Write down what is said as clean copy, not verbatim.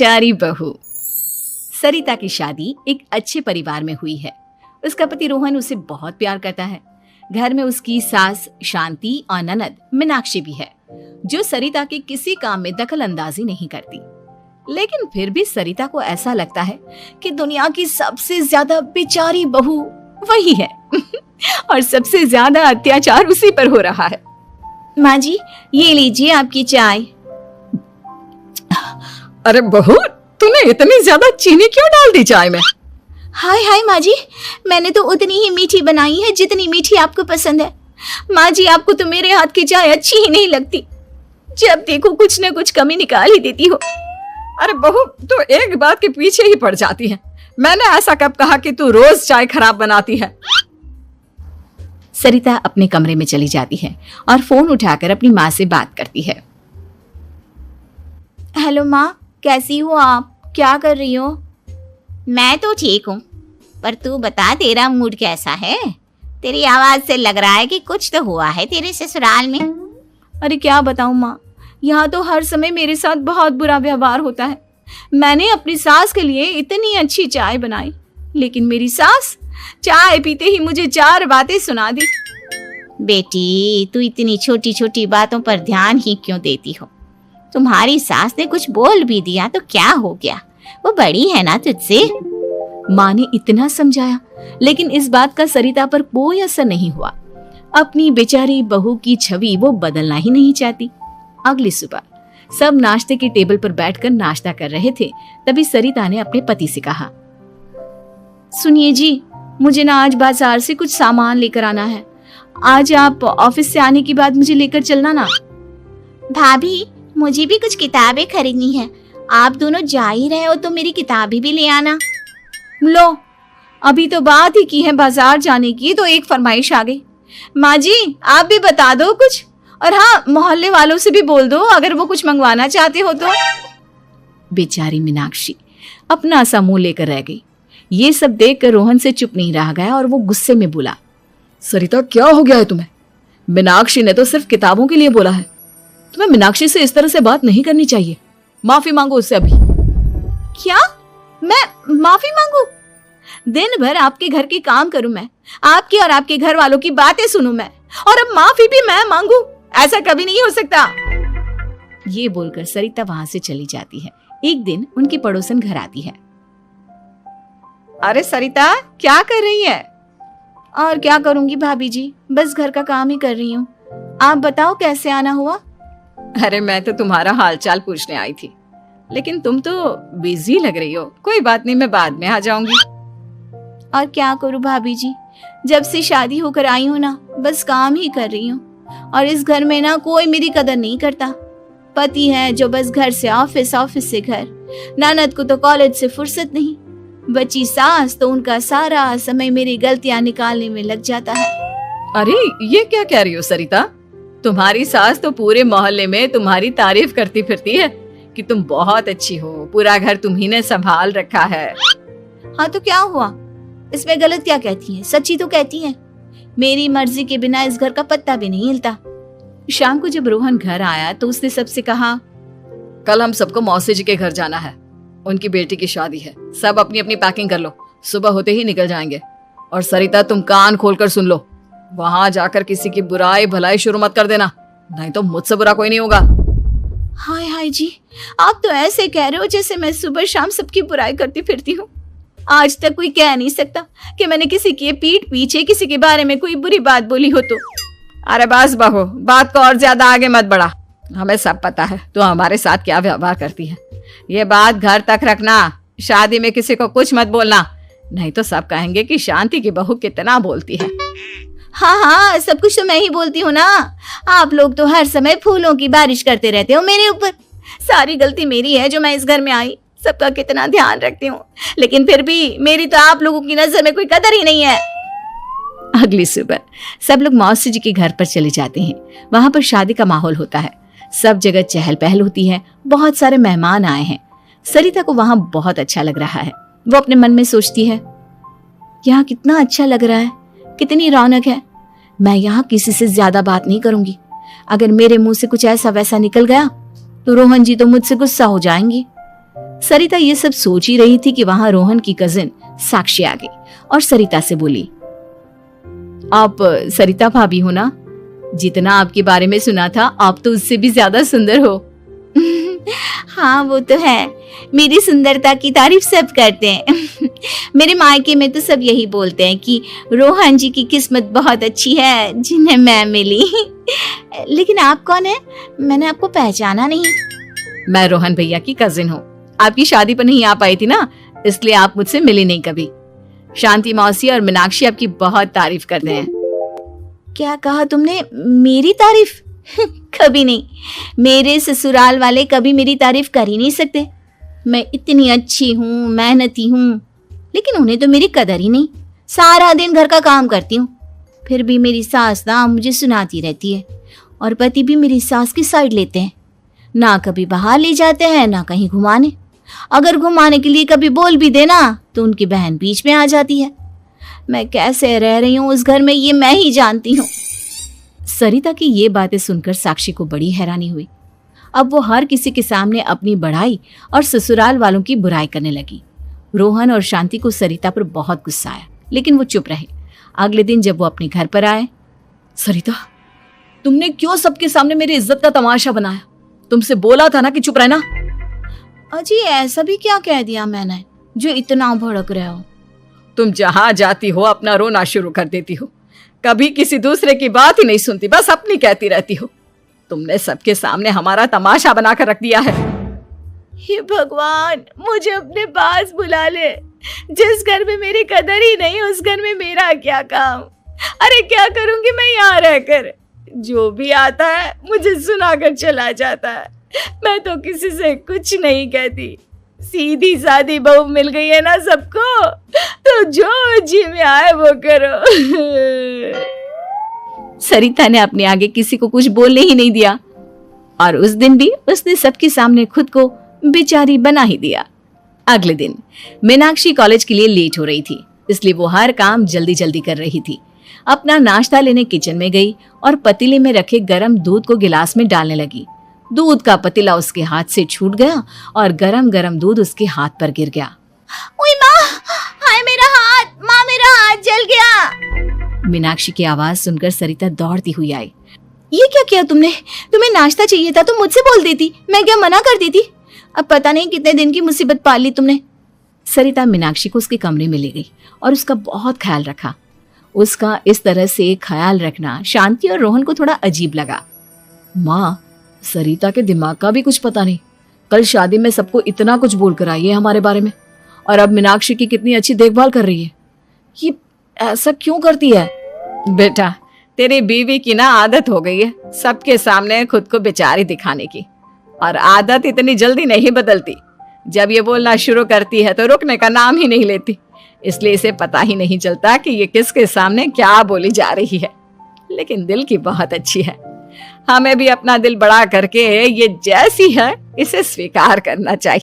बेचारी बहू। सरिता की शादी एक अच्छे परिवार में हुई है। उसका पति रोहन उसे बहुत प्यार करता है। घर में उसकी सास शांति और ननद मीनाक्षी भी है, जो सरिता के किसी काम में दखल अंदाजी नहीं करती। लेकिन फिर भी सरिता को ऐसा लगता है कि दुनिया की सबसे ज्यादा बेचारी बहू वही है और सबसे ज्यादा अत्याचार उसी पर हो रहा है। माँ जी, ये लीजिए आपकी चाय। अरे बहू, तूने इतनी ज्यादा चीनी क्यों डाल दी चाय में? हाय हाय माँ जी, मैंने तो उतनी ही मीठी बनाई है जितनी मीठी आपको पसंद है। माँ जी, आपको तो मेरे हाथ की चाय अच्छी ही नहीं लगती। जब देखो कुछ न कुछ कमी निकाल ही देती हो। अरे बहू, तू एक बात के पीछे ही पड़ जाती है। मैंने ऐसा कब कहा कि तू रोज चाय खराब बनाती है? सरिता अपने कमरे में चली जाती है और फोन उठाकर अपनी माँ से बात करती है। हेलो माँ, कैसी हो आप? क्या कर रही हो? मैं तो ठीक हूँ, पर तू बता, तेरा मूड कैसा है? तेरी आवाज से लग रहा है कि कुछ तो हुआ है तेरे ससुराल में। अरे क्या बताऊँ माँ, यहाँ तो हर समय मेरे साथ बहुत बुरा व्यवहार होता है। मैंने अपनी सास के लिए इतनी अच्छी चाय बनाई, लेकिन मेरी सास चाय पीते ही मुझे 4 बातें सुना दी। बेटी, तू इतनी छोटी छोटी बातों पर ध्यान ही क्यों देती हो? तुम्हारी सास ने कुछ बोल भी दिया तो क्या हो गया, वो बड़ी है ना तुझसे। माँ ने इतना समझाया, लेकिन इस बात का सरिता पर कोई असर नहीं हुआ। अपनी बेचारी बहू की छवि वो बदलना ही नहीं चाहती। अगली सुबह सब नाश्ते की टेबल पर बैठकर नाश्ता कर रहे थे, तभी सरिता ने अपने पति से कहा, सुनिए जी, मुझे ना आज बाजार से कुछ सामान लेकर आना है। आज आप ऑफिस से आने के बाद मुझे लेकर चलना ना। भाभी, मुझे भी कुछ किताबें खरीदनी है। आप दोनों जा ही रहे हो तो मेरी किताबें भी ले आना। लो, अभी तो बात ही की है बाजार जाने की, तो एक फरमाइश आ गई। माँ जी, आप भी बता दो कुछ, और हाँ, मोहल्ले वालों से भी बोल दो अगर वो कुछ मंगवाना चाहते हो तो। बेचारी मीनाक्षी अपना सा मुंह लेकर रह गई। ये सब देखकर रोहन से चुप नहीं रह गया और वो गुस्से में बोला, सरिता, क्या हो गया है तुम्हें? मीनाक्षी ने तो सिर्फ किताबों के लिए बोला है। तुम्हें मीनाक्षी से इस तरह से बात नहीं करनी चाहिए। माफी मांगो उससे अभी। क्या? मैं माफी मांगू? दिन भर आपके घर के काम करूं मैं, आपकी और आपके घर वालों की बातें सुनूं मैं, और अब माफी भी मैं मांगू? ऐसा कभी नहीं हो सकता। ये बोलकर सरिता वहां से चली जाती है। एक दिन उनकी पड़ोसन घर आती है। अरे सरिता, क्या कर रही है? और क्या करूंगी भाभी जी, बस घर का काम ही कर रही हूँ। आप बताओ कैसे आना हुआ? अरे मैं तो तुम्हारा हालचाल पूछने आई थी, लेकिन तुम तो बिजी लग रही हो। कोई बात नहीं, मैं बाद में आ जाऊंगी। और क्या करूं भाभी जी, जब से शादी होकर आई हूँ ना, बस काम ही कर रही हूँ। और इस घर में ना कोई मेरी कदर नहीं करता। पति है जो बस घर से ऑफिस, ऑफिस से घर। ननद को तो कॉलेज से फुर्सत नहीं। बची सास तो उनका सारा समय मेरी गलतियां निकालने में लग जाता है। अरे ये क्या कह रही हो सरिता? तुम्हारी सास तो पूरे मोहल्ले में तुम्हारी तारीफ करती फिरती है कि तुम बहुत अच्छी हो, पूरा घर तुम्ही ने संभाल रखा है। हाँ तो क्या हुआ, इसमें गलत क्या कहती है? सच्ची तो कहती है। मेरी मर्जी के बिना इस घर का पत्ता भी नहीं हिलता। शाम को जब रोहन घर आया तो उसने सबसे कहा, कल हम सबको मौसी जी के घर जाना है, उनकी बेटी की शादी है। सब अपनी अपनी पैकिंग कर लो, सुबह होते ही निकल जाएंगे। और सरिता, तुम कान खोलकर सुन लो, वहां जाकर किसी की बुराई भलाई शुरू मत कर देना, नहीं तो मुझसे बुरा कोई नहीं होगा। हाय हाय जी, आप तो ऐसे कह रहे हो जैसे मैं सुबह शाम सबकी बुराई करती फिरती हूँ। आज तक कोई कह नहीं सकता कि मैंने किसी की पीठ पीछे किसी के बारे में कोई बुरी बात बोली हो तो। अरे बस बहू, बात को और ज्यादा आगे मत बढ़ा। हमें सब पता है तू हमारे साथ क्या व्यवहार करती है। ये बात घर तक रखना, शादी में किसी को कुछ मत बोलना, नहीं तो सब कहेंगे कि शांति की बहू कितना बोलती है। हाँ हाँ, सब कुछ तो मैं ही बोलती हूँ ना। आप लोग तो हर समय फूलों की बारिश करते रहते हो मेरे ऊपर। सारी गलती मेरी है जो मैं इस घर में आई, सबका कितना ध्यान रखती हूँ, लेकिन फिर भी मेरी तो आप लोगों की नजर में कोई कदर ही नहीं है। अगली सुबह सब लोग मौसी जी के घर पर चले जाते हैं। वहां पर शादी का माहौल होता है, सब जगह चहल पहल होती है, बहुत सारे मेहमान आए हैं। सरिता को वहां बहुत अच्छा लग रहा है। वो अपने मन में सोचती है, यहाँ कितना अच्छा लग रहा है, कितनी रौनक है। मैं यहाँ किसी से ज्यादा बात नहीं करूंगी। अगर मेरे मुंह से कुछ ऐसा वैसा निकल गया तो रोहन जी तो मुझसे गुस्सा हो जाएंगी। सरिता ये सब सोच ही रही थी कि वहां रोहन की कजिन साक्षी आ गई और सरिता से बोली, आप सरिता भाभी हो ना? जितना आपके बारे में सुना था, आप तो उससे भी ज्यादा सुंदर हो। हाँ वो तो है, मेरी सुंदरता की तारीफ सब करते हैं। मेरे मायके में तो सब यही बोलते हैं कि रोहन जी की किस्मत बहुत अच्छी है जिन्हें मैं मिली। लेकिन आप कौन है? मैंने आपको पहचाना नहीं। मैं रोहन भैया की कजिन हूँ। आपकी शादी पर नहीं आ पाई थी ना, इसलिए आप मुझसे मिली नहीं कभी। शांति मौसी और मीनाक्षी आपकी बहुत तारीफ करते हैं। क्या कहा तुमने? मेरी तारीफ? कभी नहीं। मेरे ससुराल वाले कभी मेरी तारीफ कर ही नहीं सकते। मैं इतनी अच्छी हूँ, मेहनती हूँ, लेकिन उन्हें तो मेरी कदर ही नहीं। सारा दिन घर का काम करती हूँ, फिर भी मेरी सास ना मुझे सुनाती रहती है, और पति भी मेरी सास की साइड लेते हैं। ना कभी बाहर ले जाते हैं, ना कहीं घुमाने। अगर घुमाने के लिए कभी बोल भी देना तो उनकी बहन बीच में आ जाती है। मैं कैसे रह रही हूँ उस घर में, ये मैं ही जानती हूँ। सरिता की ये बातें सुनकर साक्षी को बड़ी हैरानी हुई। अब वो हर किसी के सामने अपनी बढ़ाई और ससुराल वालों की बुराई करने लगी। रोहन और शांति को सरिता पर बहुत गुस्सा आया, लेकिन वो चुप रहे। अगले दिन जब वो अपने घर पर आए, सरिता, तुमने क्यों सबके सामने मेरी इज्जत का तमाशा बनाया? तुमसे बोला था ना कि चुप रहना। अजी ऐसा भी क्या कह दिया मैंने जो इतना भड़क रहे हो? तुम जहां जाती हो अपना रोना शुरू कर देती हो, कभी किसी दूसरे की बात ही नहीं सुनती, बस अपनी कहती रहती हो। तुमने सबके सामने हमारा तमाशा बनाकर रख दिया है। हे भगवान, मुझे अपने पास बुला ले। जिस घर में मेरी कदर ही नहीं, उस घर में मेरा क्या काम? अरे क्या करूंगी मैं यहाँ रहकर? जो भी आता है मुझे सुनाकर चला जाता है। मैं तो किसी से कुछ नहीं कहती। सीधी सादी बहू मिल गई है ना सबको, तो जो जी में आए वो करो। सरिता ने अपने आगे किसी को कुछ बोलने ही नहीं दिया, और उस दिन भी उसने सबके सामने खुद को बेचारी बना ही दिया। अगले दिन मीनाक्षी कॉलेज के लिए लेट हो रही थी, इसलिए वो हर काम जल्दी जल्दी कर रही थी। अपना नाश्ता लेने किचन में गई और पतीले में रखे गरम दूध को गिलास में डालने लगी। दूध का पतीला उसके हाथ से छूट गया और गरम गरम दूध उसके हाथ पर गिर गया। ओए माँ, हाय मेरा हाथ, माँ मेरा हाथ जल गया। मीनाक्षी की आवाज सुनकर सरिता दौड़ती हुई आई। ये क्या किया तुमने? तुम्हें नाश्ता चाहिए था तो मुझसे बोल देती, मैं क्या मना कर देती? अब पता नहीं कितने दिन की मुसीबत पाल ली तुमने। सरिता मीनाक्षी को उसके कमरे में ले गई और उसका बहुत ख्याल रखा। उसका इस तरह से ख्याल रखना शांति और रोहन को थोड़ा अजीब लगा। माँ, सरिता के दिमाग का भी कुछ पता नहीं। कल शादी में सबको इतना कुछ बोल कर आई है हमारे बारे में, और अब मीनाक्षी की कितनी अच्छी देखभाल कर रही है। ये ऐसा क्यों करती है? बेटा, तेरी बीवी की ना आदत हो गई है सबके सामने खुद को बेचारी दिखाने की, और आदत इतनी जल्दी नहीं बदलती। जब ये बोलना शुरू करती है तो रुकने का नाम ही नहीं लेती, इसलिए इसे पता ही नहीं चलता कि ये किसके सामने क्या बोली जा रही है। लेकिन दिल की बहुत अच्छी है। हमें भी अपना दिल बड़ा करके ये जैसी है इसे स्वीकार करना चाहिए।